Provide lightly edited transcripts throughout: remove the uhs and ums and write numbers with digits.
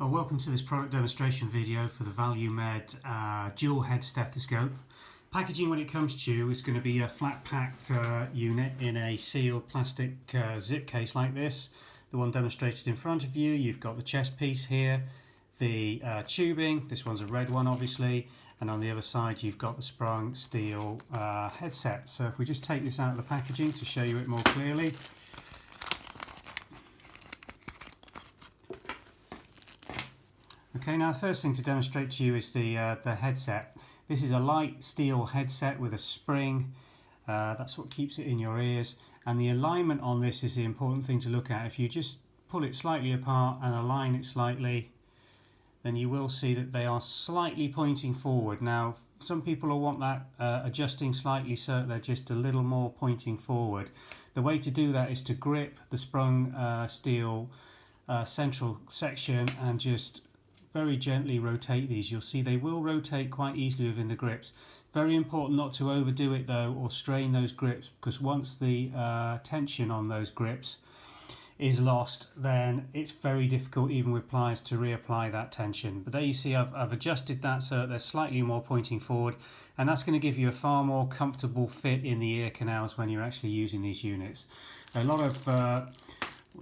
Welcome to this product demonstration video for the ValueMed dual head stethoscope. Packaging when it comes to you is going to be a flat packed unit in a sealed plastic zip case like this. The one demonstrated in front of you, you've got the chest piece here, the tubing, this one's a red one obviously, and on the other side you've got the sprung steel headset. So if we just take this out of the packaging to show you it more clearly. Okay, now the first thing to demonstrate to you is the headset. This is a light steel headset with a spring. That's what keeps it in your ears. And the alignment on this is the important thing to look at. If you just pull it slightly apart and align it slightly, then you will see that they are slightly pointing forward. Now, some people will want that adjusting slightly so they're just a little more pointing forward. The way to do that is to grip the sprung steel central section and just very gently rotate these. You'll see they will rotate quite easily within the grips. Very important not to overdo it though or strain those grips, because once the tension on those grips is lost, then it's very difficult even with pliers to reapply that tension. But there you see I've adjusted that so that they're slightly more pointing forward, and that's going to give you a far more comfortable fit in the ear canals when you're actually using these units. A lot of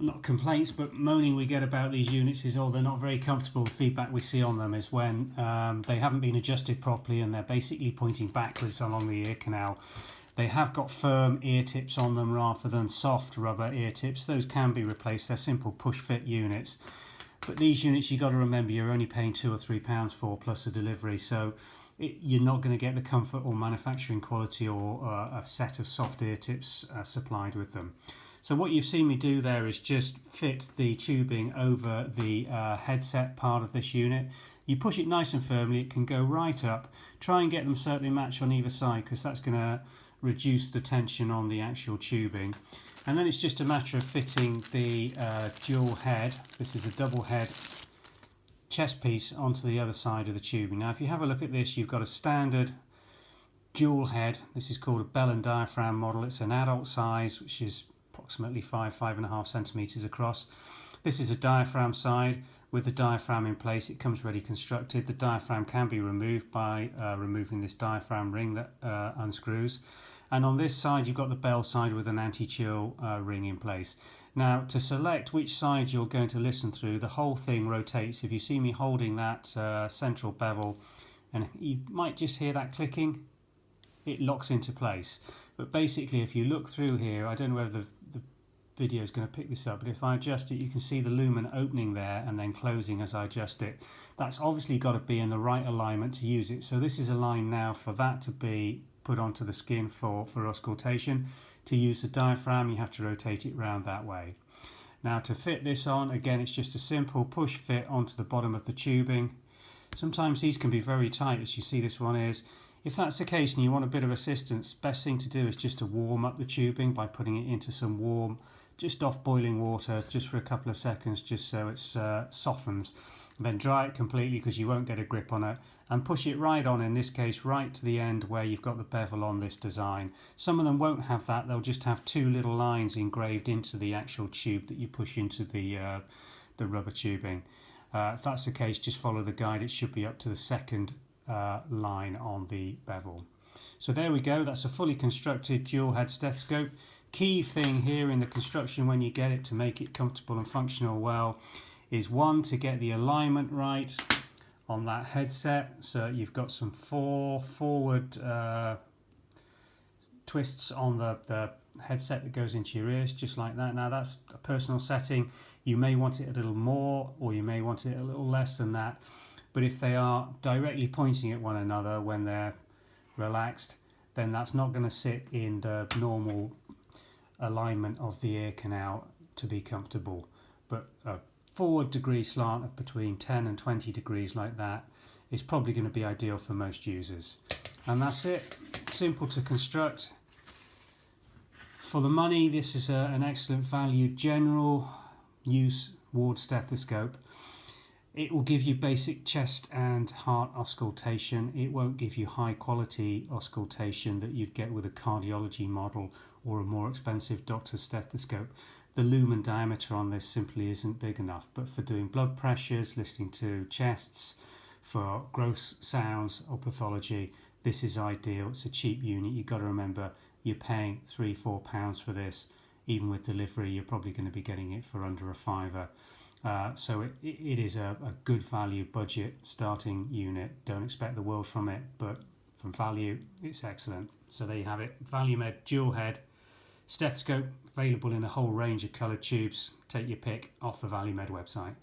not complaints but moaning we get about these units is, oh, they're not very comfortable. The feedback we see on them is when they haven't been adjusted properly and they're basically pointing backwards along the ear canal. They have got firm ear tips on them rather than soft rubber ear tips. Those can be replaced. They're simple push fit units, but these units you've got to remember you're only paying £2 or £3 for plus a delivery, so you're not going to get the comfort or manufacturing quality or a set of soft ear tips supplied with them. So what you've seen me do there is just fit the tubing over the headset part of this unit. You push it nice and firmly, it can go right up. Try and get them certainly matched on either side, because that's going to reduce the tension on the actual tubing. And then it's just a matter of fitting the dual head, this is a double head chest piece, onto the other side of the tubing. Now if you have a look at this, you've got a standard dual head. This is called a bell and diaphragm model. It's an adult size, which is approximately 5.5 centimeters across. This is a diaphragm side with the diaphragm in place. It comes ready constructed. The diaphragm can be removed by removing this diaphragm ring that unscrews. And on this side you've got the bell side with an anti-chill ring in place. Now to select which side you're going to listen through, the whole thing rotates. If you see me holding that central bevel, and you might just hear that clicking, it locks into place. But basically if you look through here, I don't know whether the video is going to pick this up, but if I adjust it you can see the lumen opening there and then closing as I adjust it. That's obviously got to be in the right alignment to use it. So this is aligned now for that to be put onto the skin for auscultation. To use the diaphragm you have to rotate it round that way. Now to fit this on, again it's just a simple push fit onto the bottom of the tubing. Sometimes these can be very tight, as you see this one is. If that's the case and you want a bit of assistance, best thing to do is just to warm up the tubing by putting it into some warm, just off boiling water, just for a couple of seconds, just so it softens. Then dry it completely, because you won't get a grip on it, and push it right on, in this case right to the end where you've got the bevel on this design. Some of them won't have that, they'll just have two little lines engraved into the actual tube that you push into the rubber tubing. If that's the case, just follow the guide, it should be up to the second line on the bevel. So there we go, that's a fully constructed dual head stethoscope. Key thing here in the construction when you get it to make it comfortable and functional well is, one, to get the alignment right on that headset, so you've got some forward twists on the headset that goes into your ears, just like that. Now that's a personal setting, you may want it a little more or you may want it a little less than that, but if they are directly pointing at one another when they're relaxed, then that's not going to sit in the normal alignment of the ear canal to be comfortable. But a forward degree slant of between 10 and 20 degrees like that is probably going to be ideal for most users. And that's it, simple to construct. For the money, this is an excellent value general use ward stethoscope. It will give you basic chest and heart auscultation. It won't give you high quality auscultation that you'd get with a cardiology model or a more expensive doctor's stethoscope. the lumen diameter on this simply isn't big enough. But for doing blood pressures, listening to chests, for gross sounds or pathology, this is ideal. It's a cheap unit. You've got to remember you're paying £3-4 for this. Even with delivery, you're probably going to be getting it for under a fiver. So it is a good value budget starting unit. Don't expect the world from it, but from value, it's excellent. So there you have it. ValueMed dual head stethoscope, available in a whole range of coloured tubes. Take your pick off the ValueMed website.